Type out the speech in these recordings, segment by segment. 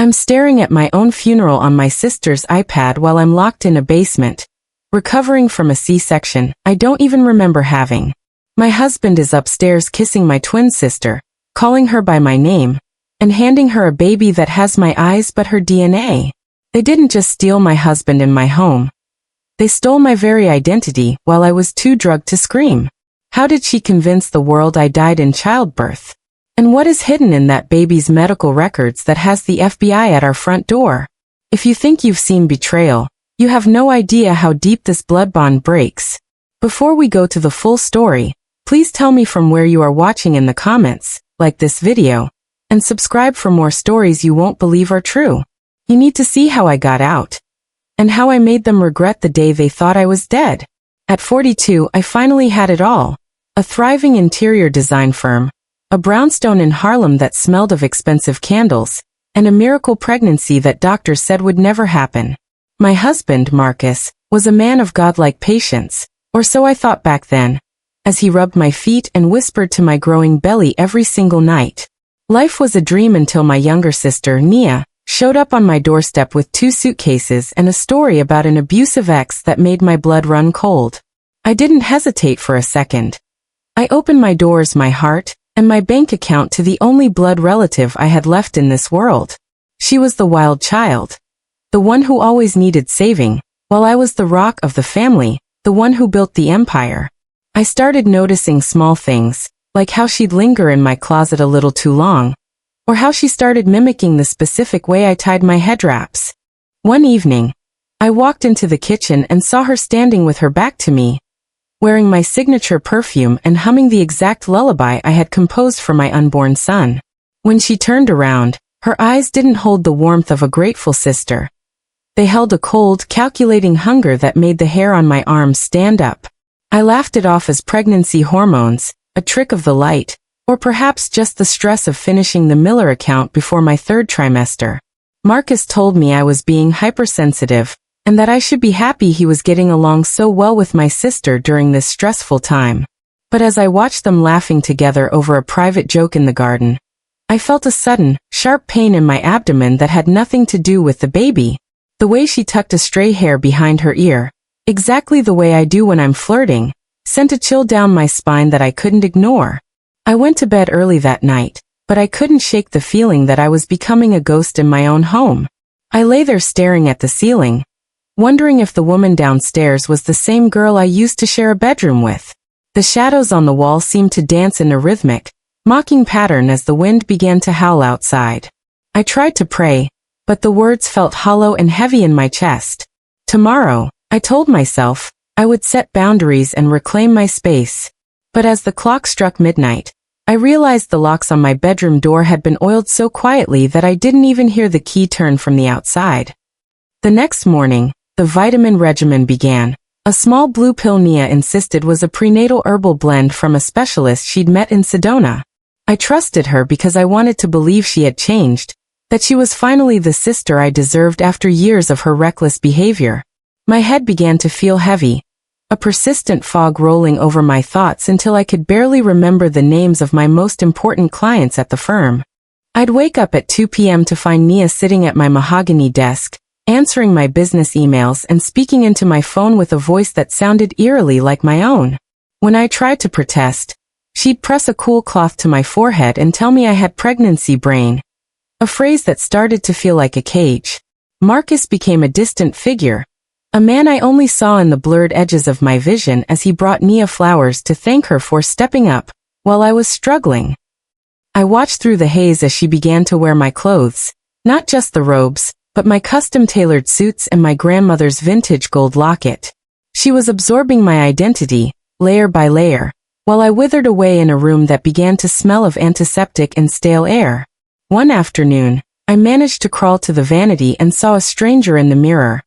I'm staring at my own funeral on my sister's iPad while I'm locked in a basement, recovering from a C-section I don't even remember having. My husband is upstairs kissing my twin sister, calling her by my name, and handing her a baby that has my eyes but her DNA. They didn't just steal my husband and my home. They stole my very identity while I was too drugged to scream. How did she convince the world I died in childbirth? And what is hidden in that baby's medical records that has the FBI at our front door? If you think you've seen betrayal, you have no idea how deep this blood bond breaks. Before we go to the full story, please tell me from where you are watching in the comments, like this video, and subscribe for more stories you won't believe are true. You need to see how I got out, and how I made them regret the day they thought I was dead. At 42, I finally had it all. A thriving interior design firm, a brownstone in Harlem that smelled of expensive candles, and a miracle pregnancy that doctors said would never happen. My husband, Marcus, was a man of godlike patience, or so I thought back then, as he rubbed my feet and whispered to my growing belly every single night. Life was a dream until my younger sister, Nia, showed up on my doorstep with 2 suitcases and a story about an abusive ex that made my blood run cold. I didn't hesitate for a second. I opened my doors, my heart, and my bank account to the only blood relative I had left in this world. She was the wild child, the one who always needed saving, while I was the rock of the family, the one who built the empire. I started noticing small things, like how she'd linger in my closet a little too long, or how she started mimicking the specific way I tied my head wraps. One evening, I walked into the kitchen and saw her standing with her back to me, wearing my signature perfume and humming the exact lullaby I had composed for my unborn son. When she turned around, her eyes didn't hold the warmth of a grateful sister. They held a cold, calculating hunger that made the hair on my arms stand up. I laughed it off as pregnancy hormones, a trick of the light, or perhaps just the stress of finishing the Miller account before my 3rd trimester. Marcus told me I was being hypersensitive, and that I should be happy he was getting along so well with my sister during this stressful time. But as I watched them laughing together over a private joke in the garden, I felt a sudden, sharp pain in my abdomen that had nothing to do with the baby. The way she tucked a stray hair behind her ear, exactly the way I do when I'm flirting, sent a chill down my spine that I couldn't ignore. I went to bed early that night, but I couldn't shake the feeling that I was becoming a ghost in my own home. I lay there staring at the ceiling, wondering if the woman downstairs was the same girl I used to share a bedroom with. The shadows on the wall seemed to dance in a rhythmic, mocking pattern as the wind began to howl outside. I tried to pray, but the words felt hollow and heavy in my chest. Tomorrow, I told myself, I would set boundaries and reclaim my space. But as the clock struck midnight, I realized the locks on my bedroom door had been oiled so quietly that I didn't even hear the key turn from the outside. The next morning, the vitamin regimen began. A small blue pill Nia insisted was a prenatal herbal blend from a specialist she'd met in Sedona. I trusted her because I wanted to believe she had changed, that she was finally the sister I deserved after years of her reckless behavior. My head began to feel heavy, a persistent fog rolling over my thoughts until I could barely remember the names of my most important clients at the firm. I'd wake up at 2 p.m. to find Nia sitting at my mahogany desk, answering my business emails and speaking into my phone with a voice that sounded eerily like my own. When I tried to protest, she'd press a cool cloth to my forehead and tell me I had pregnancy brain, a phrase that started to feel like a cage. Marcus became a distant figure, a man I only saw in the blurred edges of my vision as he brought Nia flowers to thank her for stepping up, while I was struggling. I watched through the haze as she began to wear my clothes, not just the robes, but my custom-tailored suits and my grandmother's vintage gold locket. She was absorbing my identity, layer by layer, while I withered away in a room that began to smell of antiseptic and stale air. One afternoon, I managed to crawl to the vanity and saw a stranger in the mirror.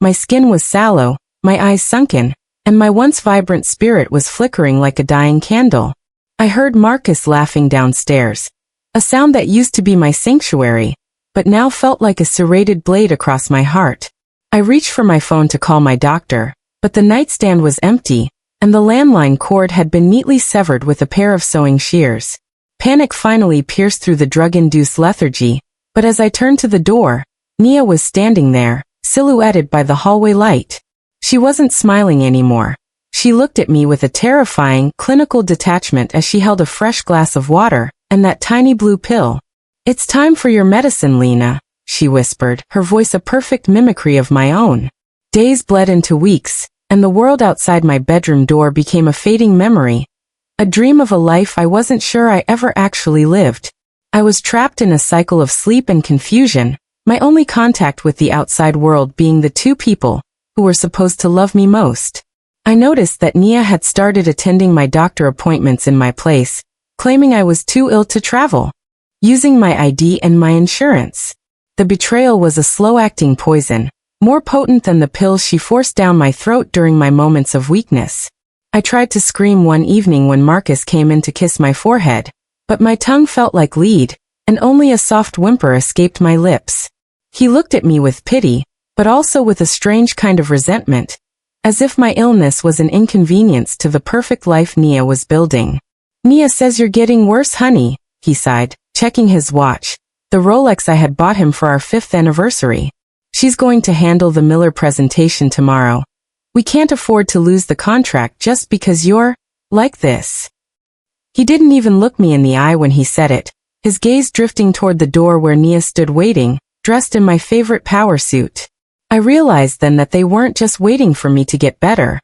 My skin was sallow, my eyes sunken, and my once vibrant spirit was flickering like a dying candle. I heard Marcus laughing downstairs, a sound that used to be my sanctuary, but now felt like a serrated blade across my heart. I reached for my phone to call my doctor, but the nightstand was empty, and the landline cord had been neatly severed with a pair of sewing shears. Panic finally pierced through the drug-induced lethargy, But as I turned to the door, Nia was standing there, silhouetted by the hallway light. She wasn't smiling anymore. She looked at me with a terrifying, clinical detachment as she held a fresh glass of water and that tiny blue pill. "It's time for your medicine, Lena," she whispered, her voice a perfect mimicry of my own. Days bled into weeks, and the world outside my bedroom door became a fading memory, a dream of a life I wasn't sure I ever actually lived. I was trapped in a cycle of sleep and confusion, my only contact with the outside world being the two people who were supposed to love me most. I noticed that Nia had started attending my doctor appointments in my place, claiming I was too ill to travel, using my ID and my insurance. The betrayal was a slow-acting poison, more potent than the pills she forced down my throat during my moments of weakness. I tried to scream one evening when Marcus came in to kiss my forehead, but my tongue felt like lead, and only a soft whimper escaped my lips. He looked at me with pity, but also with a strange kind of resentment, as if my illness was an inconvenience to the perfect life Nia was building. "Nia says you're getting worse, honey," he sighed, checking his watch, the Rolex I had bought him for our 5th anniversary. "She's going to handle the Miller presentation tomorrow. We can't afford to lose the contract just because you're like this." He didn't even look me in the eye when he said it, his gaze drifting toward the door where Nia stood waiting, dressed in my favorite power suit. I realized then that they weren't just waiting for me to get better.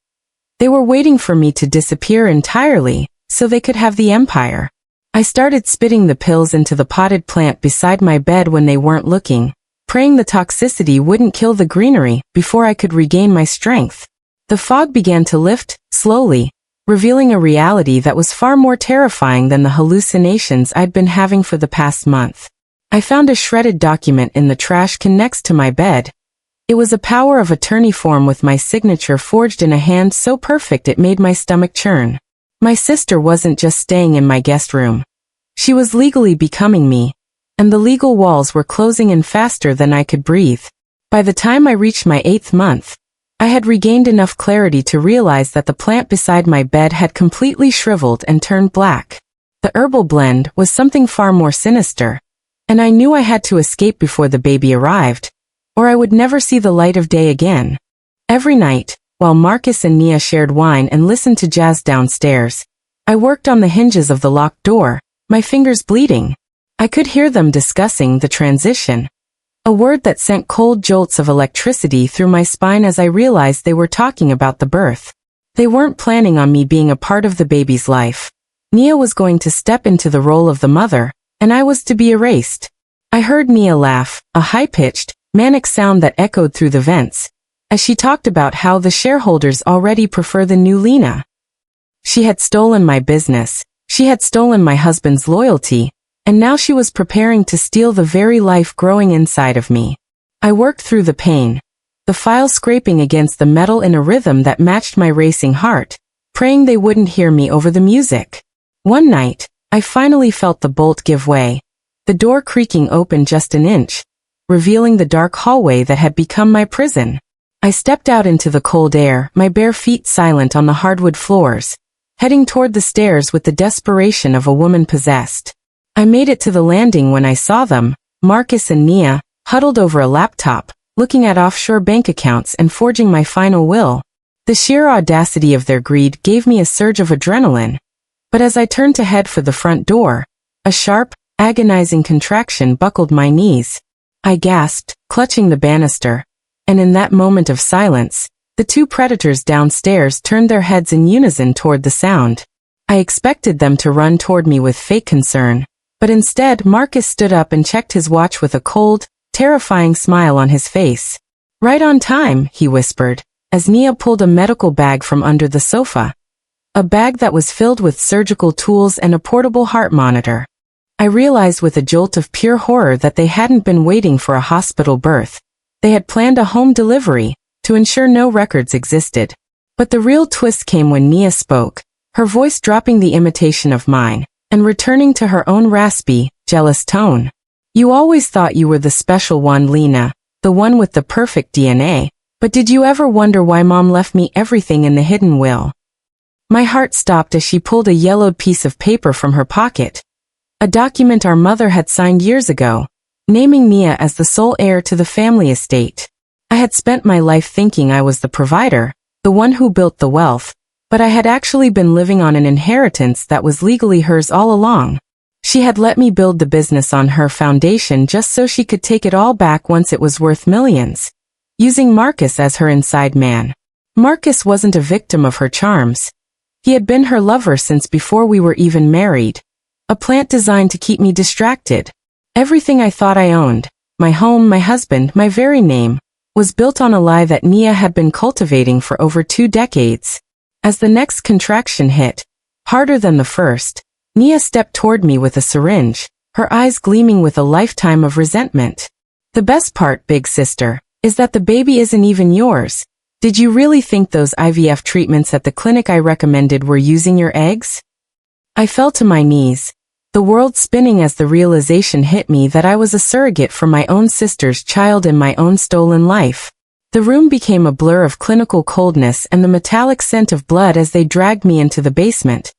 They were waiting for me to disappear entirely, so they could have the empire. I started spitting the pills into the potted plant beside my bed when they weren't looking, praying the toxicity wouldn't kill the greenery before I could regain my strength. The fog began to lift, slowly, revealing a reality that was far more terrifying than the hallucinations I'd been having for the past month. I found a shredded document in the trash can next to my bed. It was a power of attorney form with my signature forged in a hand so perfect it made my stomach churn. My sister wasn't just staying in my guest room. She was legally becoming me, and the legal walls were closing in faster than I could breathe. By the time I reached my 8th month, I had regained enough clarity to realize that the plant beside my bed had completely shriveled and turned black. The herbal blend was something far more sinister, and I knew I had to escape before the baby arrived, or I would never see the light of day again. Every night, while Marcus and Nia shared wine and listened to jazz downstairs, I worked on the hinges of the locked door, my fingers bleeding. I could hear them discussing the transition, a word that sent cold jolts of electricity through my spine as I realized they were talking about the birth. They weren't planning on me being a part of the baby's life. Nia was going to step into the role of the mother, and I was to be erased. I heard Nia laugh, a high-pitched, manic sound that echoed through the vents, as she talked about how the shareholders already prefer the new Lena. She had stolen my business, she had stolen my husband's loyalty, and now she was preparing to steal the very life growing inside of me. I worked through the pain, the file scraping against the metal in a rhythm that matched my racing heart, praying they wouldn't hear me over the music. One night, I finally felt the bolt give way, the door creaking open just an inch, revealing the dark hallway that had become my prison. I stepped out into the cold air, my bare feet silent on the hardwood floors, heading toward the stairs with the desperation of a woman possessed. I made it to the landing when I saw them, Marcus and Nia, huddled over a laptop, looking at offshore bank accounts and forging my final will. The sheer audacity of their greed gave me a surge of adrenaline. But as I turned to head for the front door, a sharp, agonizing contraction buckled my knees. I gasped, clutching the banister, and in that moment of silence, the two predators downstairs turned their heads in unison toward the sound. I expected them to run toward me with fake concern, but instead Marcus stood up and checked his watch with a cold, terrifying smile on his face. "Right on time," he whispered, as Nia pulled a medical bag from under the sofa. A bag that was filled with surgical tools and a portable heart monitor. I realized with a jolt of pure horror that they hadn't been waiting for a hospital birth. They had planned a home delivery, to ensure no records existed. But the real twist came when Nia spoke, her voice dropping the imitation of mine, and returning to her own raspy, jealous tone. "You always thought you were the special one, Lena, the one with the perfect DNA, but did you ever wonder why Mom left me everything in the hidden will?" My heart stopped as she pulled a yellowed piece of paper from her pocket. A document our mother had signed years ago, naming Nia as the sole heir to the family estate. I had spent my life thinking I was the provider, the one who built the wealth, but I had actually been living on an inheritance that was legally hers all along. She had let me build the business on her foundation just so she could take it all back once it was worth millions, using Marcus as her inside man. Marcus wasn't a victim of her charms. He had been her lover since before we were even married. A plant designed to keep me distracted. Everything I thought I owned, my home, my husband, my very name, was built on a lie that Nia had been cultivating for over 2 decades. As the next contraction hit, harder than the first, Nia stepped toward me with a syringe, her eyes gleaming with a lifetime of resentment. The best part, big sister, is that the baby isn't even yours. Did you really think those IVF treatments at the clinic I recommended were using your eggs? I fell to my knees, the world spinning as the realization hit me that I was a surrogate for my own sister's child in my own stolen life. The room became a blur of clinical coldness and the metallic scent of blood as they dragged me into the basement,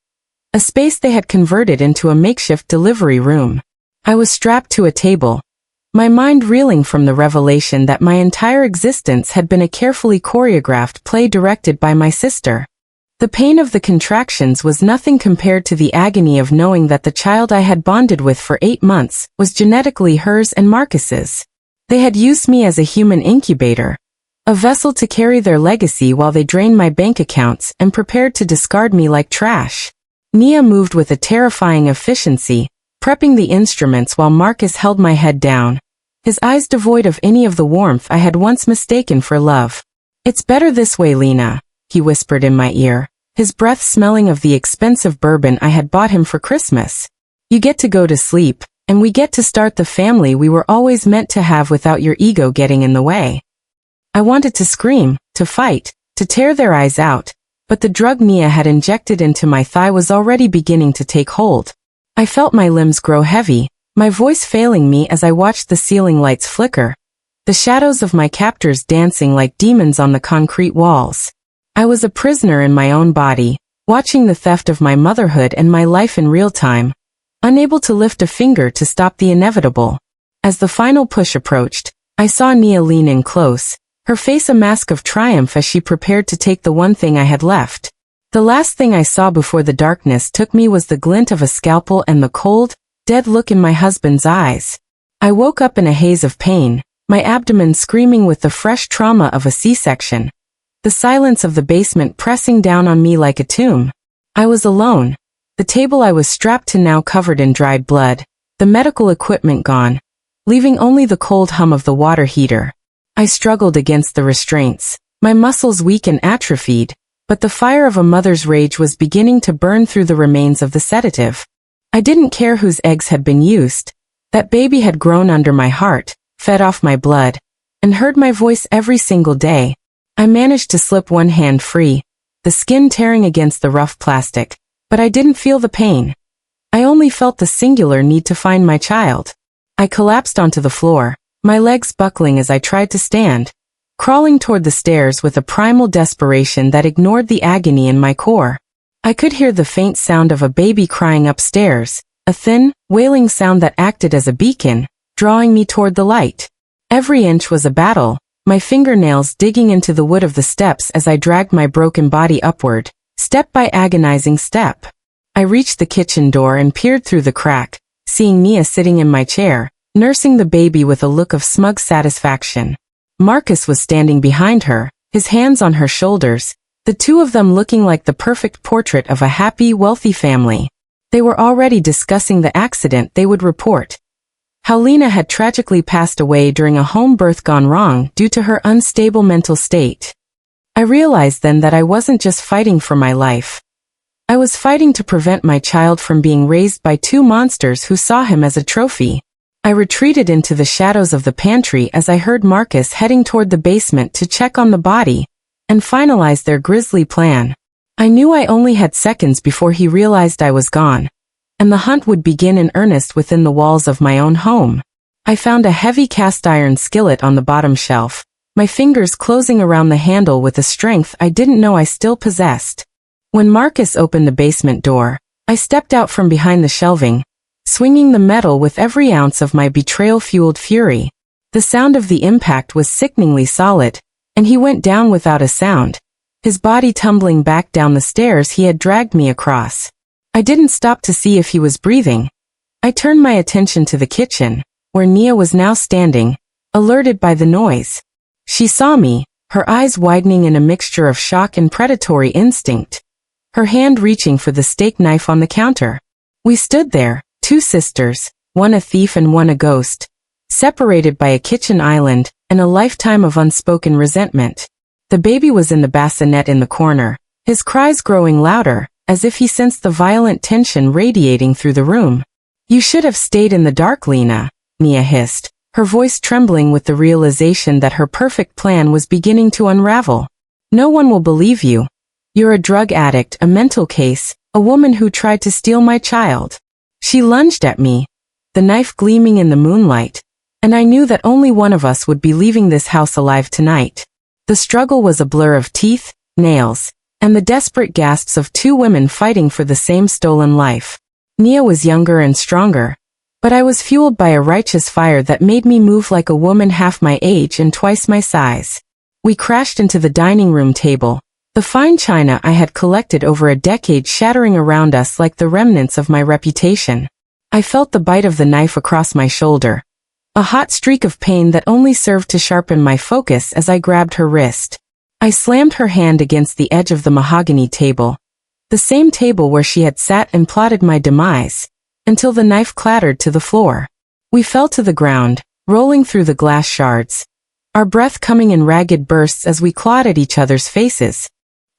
a space they had converted into a makeshift delivery room. I was strapped to a table, my mind reeling from the revelation that my entire existence had been a carefully choreographed play directed by my sister. The pain of the contractions was nothing compared to the agony of knowing that the child I had bonded with for 8 months was genetically hers and Marcus's. They had used me as a human incubator, a vessel to carry their legacy while they drained my bank accounts and prepared to discard me like trash. Nia moved with a terrifying efficiency, prepping the instruments while Marcus held my head down, his eyes devoid of any of the warmth I had once mistaken for love. "It's better this way, Lena," he whispered in my ear, his breath smelling of the expensive bourbon I had bought him for Christmas. "You get to go to sleep, and we get to start the family we were always meant to have without your ego getting in the way." I wanted to scream, to fight, to tear their eyes out, but the drug Nia had injected into my thigh was already beginning to take hold. I felt my limbs grow heavy, my voice failing me as I watched the ceiling lights flicker, the shadows of my captors dancing like demons on the concrete walls. I was a prisoner in my own body, watching the theft of my motherhood and my life in real time, unable to lift a finger to stop the inevitable. As the final push approached, I saw Nia lean in close, her face a mask of triumph as she prepared to take the one thing I had left. The last thing I saw before the darkness took me was the glint of a scalpel and the cold, dead look in my husband's eyes. I woke up in a haze of pain, my abdomen screaming with the fresh trauma of a C-section, the silence of the basement pressing down on me like a tomb. I was alone, the table I was strapped to now covered in dried blood, the medical equipment gone, leaving only the cold hum of the water heater. I struggled against the restraints, my muscles weak and atrophied, but the fire of a mother's rage was beginning to burn through the remains of the sedative. I didn't care whose eggs had been used. That baby had grown under my heart, fed off my blood, and heard my voice every single day. I managed to slip one hand free, the skin tearing against the rough plastic, but I didn't feel the pain. I only felt the singular need to find my child. I collapsed onto the floor, my legs buckling as I tried to stand, crawling toward the stairs with a primal desperation that ignored the agony in my core. I could hear the faint sound of a baby crying upstairs, a thin, wailing sound that acted as a beacon, drawing me toward the light. Every inch was a battle, my fingernails digging into the wood of the steps as I dragged my broken body upward, step by agonizing step. I reached the kitchen door and peered through the crack, seeing Nia sitting in my chair, nursing the baby with a look of smug satisfaction. Marcus was standing behind her, his hands on her shoulders, the two of them looking like the perfect portrait of a happy, wealthy family. They were already discussing the accident they would report. How Lena had tragically passed away during a home birth gone wrong due to her unstable mental state. I realized then that I wasn't just fighting for my life. I was fighting to prevent my child from being raised by 2 monsters who saw him as a trophy. I retreated into the shadows of the pantry as I heard Marcus heading toward the basement to check on the body and finalize their grisly plan. I knew I only had seconds before he realized I was gone, and the hunt would begin in earnest within the walls of my own home. I found a heavy cast-iron skillet on the bottom shelf, my fingers closing around the handle with a strength I didn't know I still possessed. When Marcus opened the basement door, I stepped out from behind the shelving, swinging the metal with every ounce of my betrayal-fueled fury. The sound of the impact was sickeningly solid, and he went down without a sound, his body tumbling back down the stairs he had dragged me across. I didn't stop to see if he was breathing. I turned my attention to the kitchen, where Nia was now standing, alerted by the noise. She saw me, her eyes widening in a mixture of shock and predatory instinct, her hand reaching for the steak knife on the counter. We stood there, two sisters, one a thief and one a ghost, separated by a kitchen island and a lifetime of unspoken resentment. The baby was in the bassinet in the corner, his cries growing louder, as if he sensed the violent tension radiating through the room. "You should have stayed in the dark, Lena," Nia hissed, her voice trembling with the realization that her perfect plan was beginning to unravel. "No one will believe you. You're a drug addict, a mental case, a woman who tried to steal my child." She lunged at me, the knife gleaming in the moonlight, and I knew that only one of us would be leaving this house alive tonight. The struggle was a blur of teeth, nails, and the desperate gasps of two women fighting for the same stolen life. Nia was younger and stronger, but I was fueled by a righteous fire that made me move like a woman half my age and twice my size. We crashed into the dining room table, the fine china I had collected over a decade shattering around us like the remnants of my reputation. I felt the bite of the knife across my shoulder, a hot streak of pain that only served to sharpen my focus as I grabbed her wrist. I slammed her hand against the edge of the mahogany table, the same table where she had sat and plotted my demise, until the knife clattered to the floor. We fell to the ground, rolling through the glass shards, our breath coming in ragged bursts as we clawed at each other's faces.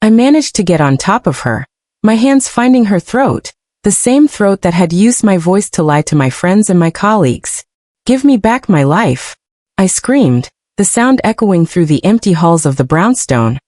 I managed to get on top of her, my hands finding her throat, the same throat that had used my voice to lie to my friends and my colleagues. "Give me back my life," I screamed, the sound echoing through the empty halls of the brownstone,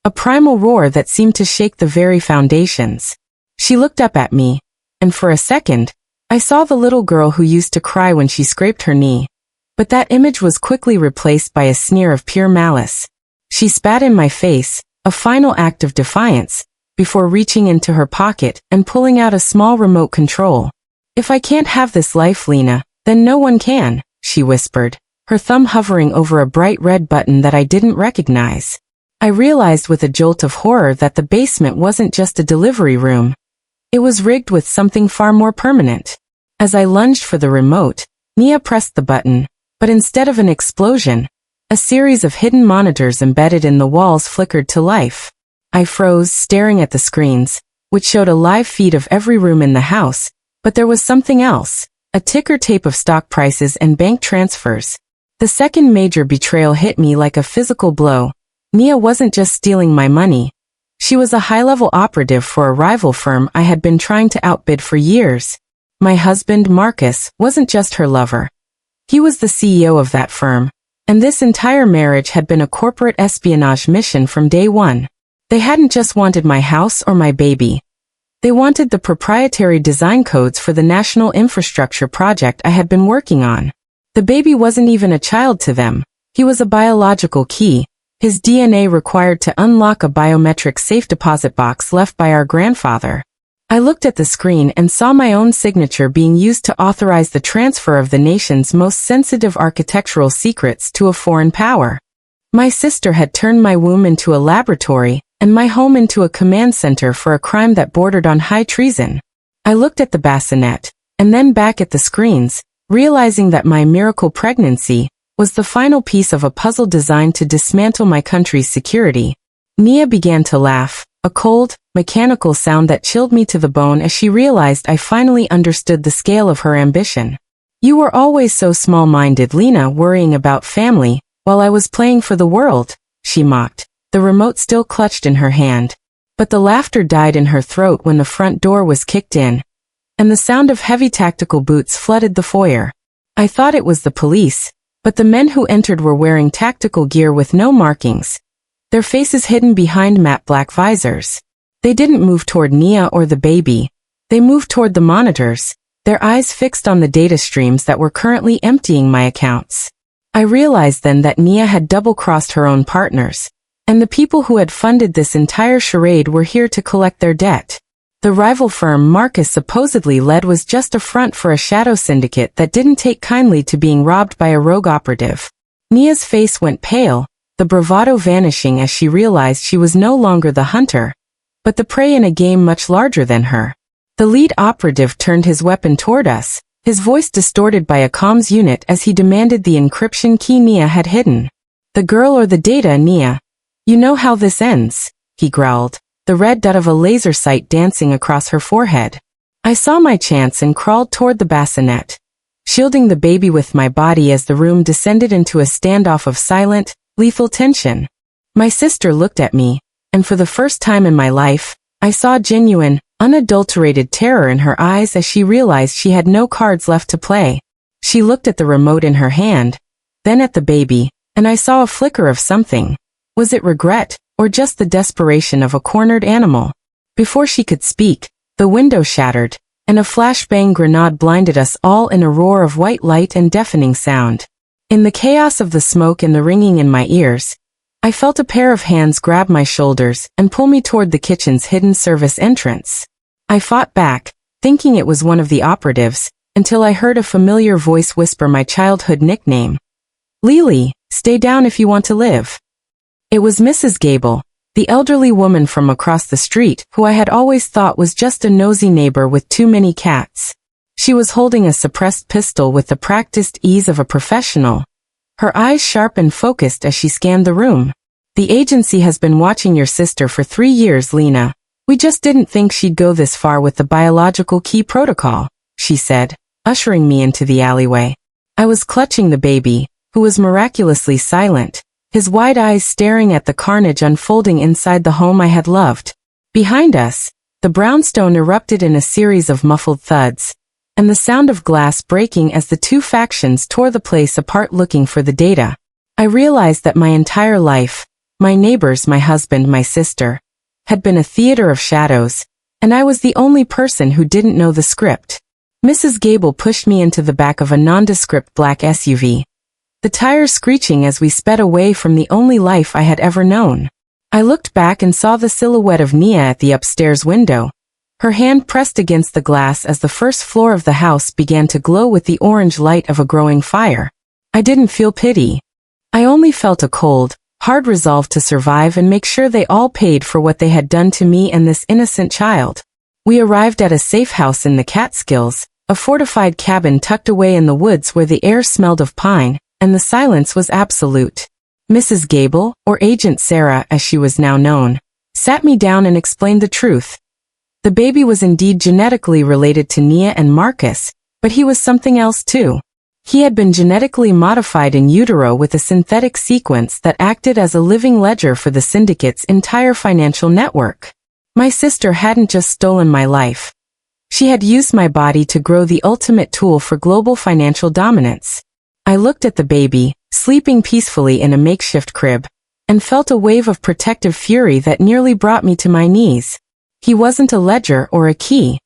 a primal roar that seemed to shake the very foundations. She looked up at me, and for a second, I saw the little girl who used to cry when she scraped her knee. But that image was quickly replaced by a sneer of pure malice. She spat in my face, a final act of defiance, before reaching into her pocket and pulling out a small remote control. "If I can't have this life, Lena, then no one can," she whispered, her thumb hovering over a bright red button that I didn't recognize. I realized with a jolt of horror that the basement wasn't just a delivery room. It was rigged with something far more permanent. As I lunged for the remote, Nia pressed the button, but instead of an explosion, a series of hidden monitors embedded in the walls flickered to life. I froze, staring at the screens, which showed a live feed of every room in the house, but there was something else, a ticker tape of stock prices and bank transfers. The second major betrayal hit me like a physical blow. Nia wasn't just stealing my money. She was a high-level operative for a rival firm I had been trying to outbid for years. My husband, Marcus, wasn't just her lover. He was the CEO of that firm, and this entire marriage had been a corporate espionage mission from day one. They hadn't just wanted my house or my baby. They wanted the proprietary design codes for the national infrastructure project I had been working on. The baby wasn't even a child to them. He was a biological key, his DNA required to unlock a biometric safe deposit box left by our grandfather. I looked at the screen and saw my own signature being used to authorize the transfer of the nation's most sensitive architectural secrets to a foreign power. My sister had turned my womb into a laboratory, and my home into a command center for a crime that bordered on high treason. I looked at the bassinet, and then back at the screens, realizing that my miracle pregnancy was the final piece of a puzzle designed to dismantle my country's security. Nia began to laugh, a cold, mechanical sound that chilled me to the bone as she realized I finally understood the scale of her ambition. "You were always so small-minded, Lena, worrying about family, while I was playing for the world," she mocked, the remote still clutched in her hand. But the laughter died in her throat when the front door was kicked in, and the sound of heavy tactical boots flooded the foyer. I thought it was the police, but the men who entered were wearing tactical gear with no markings, their faces hidden behind matte black visors. They didn't move toward Nia or the baby. They moved toward the monitors, their eyes fixed on the data streams that were currently emptying my accounts. I realized then that Nia had double-crossed her own partners, and the people who had funded this entire charade were here to collect their debt. The rival firm Marcus supposedly led was just a front for a shadow syndicate that didn't take kindly to being robbed by a rogue operative. Nia's face went pale, the bravado vanishing as she realized she was no longer the hunter, but the prey in a game much larger than her. The lead operative turned his weapon toward us, his voice distorted by a comms unit as he demanded the encryption key Nia had hidden. "The girl or the data, Nia? You know how this ends," he growled, the red dot of a laser sight dancing across her forehead. I saw my chance and crawled toward the bassinet, shielding the baby with my body as the room descended into a standoff of silent, lethal tension. My sister looked at me, and for the first time in my life, I saw genuine, unadulterated terror in her eyes as she realized she had no cards left to play. She looked at the remote in her hand, then at the baby, and I saw a flicker of something. Was it regret, or just the desperation of a cornered animal? Before she could speak, the window shattered, and a flashbang grenade blinded us all in a roar of white light and deafening sound. In the chaos of the smoke and the ringing in my ears, I felt a pair of hands grab my shoulders and pull me toward the kitchen's hidden service entrance. I fought back, thinking it was one of the operatives, until I heard a familiar voice whisper my childhood nickname. "Lily, stay down if you want to live." It was Mrs. Gable, the elderly woman from across the street who I had always thought was just a nosy neighbor with too many cats. She was holding a suppressed pistol with the practiced ease of a professional, her eyes sharp and focused as she scanned the room. "The agency has been watching your sister for 3 years, Lena. We just didn't think she'd go this far with the biological key protocol," she said, ushering me into the alleyway. I was clutching the baby, who was miraculously silent, his wide eyes staring at the carnage unfolding inside the home I had loved. Behind us, the brownstone erupted in a series of muffled thuds, and the sound of glass breaking as the two factions tore the place apart looking for the data. I realized that my entire life, my neighbors, my husband, my sister, had been a theater of shadows, and I was the only person who didn't know the script. Mrs. Gable pushed me into the back of a nondescript black SUV, the tires screeching as we sped away from the only life I had ever known. I looked back and saw the silhouette of Nia at the upstairs window, her hand pressed against the glass as the first floor of the house began to glow with the orange light of a growing fire. I didn't feel pity. I only felt a cold, hard resolve to survive and make sure they all paid for what they had done to me and this innocent child. We arrived at a safe house in the Catskills, a fortified cabin tucked away in the woods where the air smelled of pine, and the silence was absolute. Mrs. Gable, or Agent Sarah as she was now known, sat me down and explained the truth. The baby was indeed genetically related to Nia and Marcus, but he was something else too. He had been genetically modified in utero with a synthetic sequence that acted as a living ledger for the syndicate's entire financial network. My sister hadn't just stolen my life. She had used my body to grow the ultimate tool for global financial dominance. I looked at the baby, sleeping peacefully in a makeshift crib, and felt a wave of protective fury that nearly brought me to my knees. He wasn't a ledger or a key.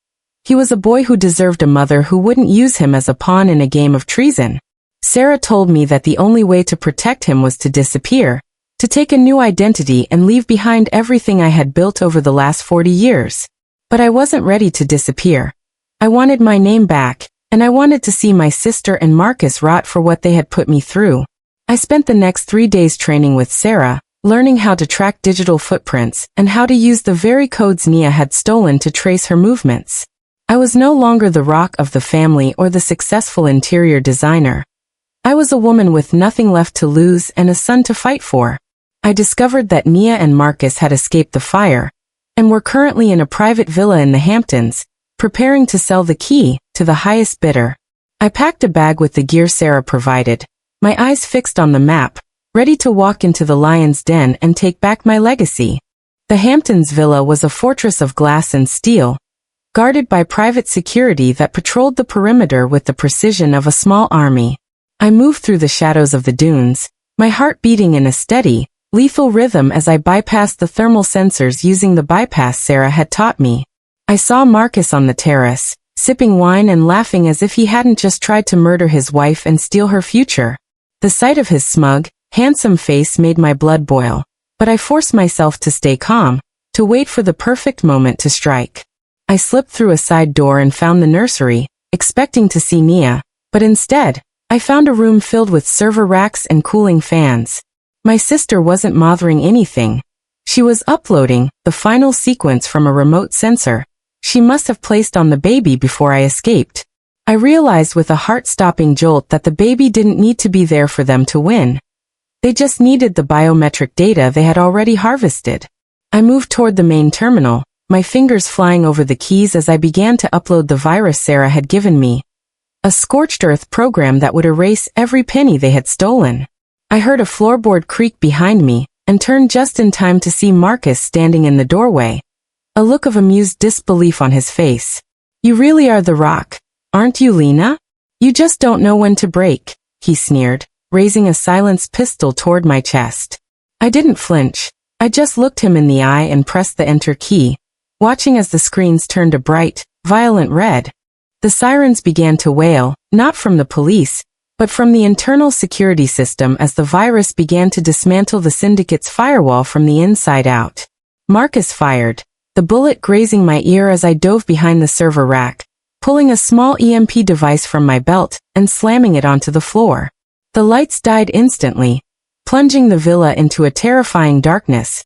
He was a boy who deserved a mother who wouldn't use him as a pawn in a game of treason. Sarah told me that the only way to protect him was to disappear, to take a new identity and leave behind everything I had built over the last 40 years. But I wasn't ready to disappear. I wanted my name back, and I wanted to see my sister and Marcus rot for what they had put me through. I spent the next 3 days training with Sarah, learning how to track digital footprints and how to use the very codes Nia had stolen to trace her movements. I was no longer the rock of the family or the successful interior designer. I was a woman with nothing left to lose and a son to fight for. I discovered that Nia and Marcus had escaped the fire, and were currently in a private villa in the Hamptons, preparing to sell the key to the highest bidder. I packed a bag with the gear Sarah provided, my eyes fixed on the map, ready to walk into the lion's den and take back my legacy. The Hamptons villa was a fortress of glass and steel, guarded by private security that patrolled the perimeter with the precision of a small army. I moved through the shadows of the dunes, my heart beating in a steady, lethal rhythm as I bypassed the thermal sensors using the bypass Sarah had taught me. I saw Marcus on the terrace, sipping wine and laughing as if he hadn't just tried to murder his wife and steal her future. The sight of his smug, handsome face made my blood boil, but I forced myself to stay calm, to wait for the perfect moment to strike. I slipped through a side door and found the nursery, expecting to see Nia, but instead, I found a room filled with server racks and cooling fans. My sister wasn't mothering anything. She was uploading the final sequence from a remote sensor she must have placed on the baby before I escaped. I realized with a heart-stopping jolt that the baby didn't need to be there for them to win. They just needed the biometric data they had already harvested. I moved toward the main terminal, my fingers flying over the keys as I began to upload the virus Sarah had given me. A scorched earth program that would erase every penny they had stolen. I heard a floorboard creak behind me, and turned just in time to see Marcus standing in the doorway. A look of amused disbelief on his face. "You really are the Rock, aren't you, Lena? You just don't know when to break," he sneered, raising a silenced pistol toward my chest. I didn't flinch. I just looked him in the eye and pressed the enter key, watching as the screens turned a bright, violent red. The sirens began to wail, not from the police, but from the internal security system as the virus began to dismantle the syndicate's firewall from the inside out. Marcus fired, the bullet grazing my ear as I dove behind the server rack, pulling a small EMP device from my belt and slamming it onto the floor. The lights died instantly, plunging the villa into a terrifying darkness,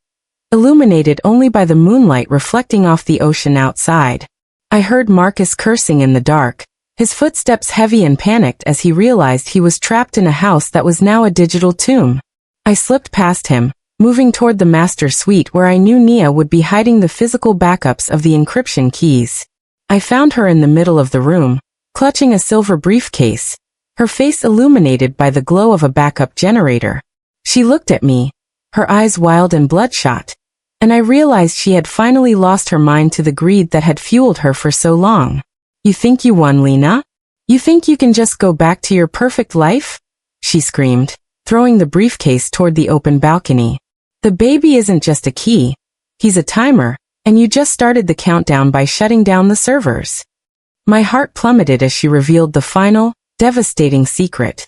illuminated only by the moonlight reflecting off the ocean outside. I heard Marcus cursing in the dark, his footsteps heavy and panicked as he realized he was trapped in a house that was now a digital tomb. I slipped past him, moving toward the master suite where I knew Nia would be hiding the physical backups of the encryption keys. I found her in the middle of the room, clutching a silver briefcase, her face illuminated by the glow of a backup generator. She looked at me, her eyes wild and bloodshot, and I realized she had finally lost her mind to the greed that had fueled her for so long. "You think you won, Lena? You think you can just go back to your perfect life?" she screamed, throwing the briefcase toward the open balcony. "The baby isn't just a key, he's a timer, and you just started the countdown by shutting down the servers." My heart plummeted as she revealed the final, devastating secret.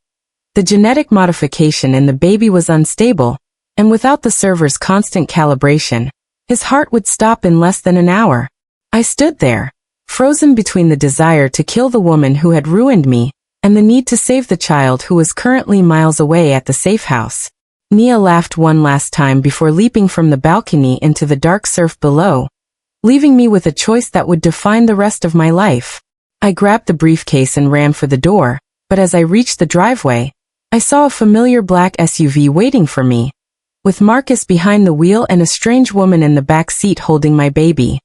The genetic modification in the baby was unstable, and without the server's constant calibration, his heart would stop in less than an hour. I stood there, frozen between the desire to kill the woman who had ruined me, and the need to save the child who was currently miles away at the safe house. Nia laughed one last time before leaping from the balcony into the dark surf below, leaving me with a choice that would define the rest of my life. I grabbed the briefcase and ran for the door, but as I reached the driveway, I saw a familiar black SUV waiting for me, with Marcus behind the wheel and a strange woman in the back seat holding my baby.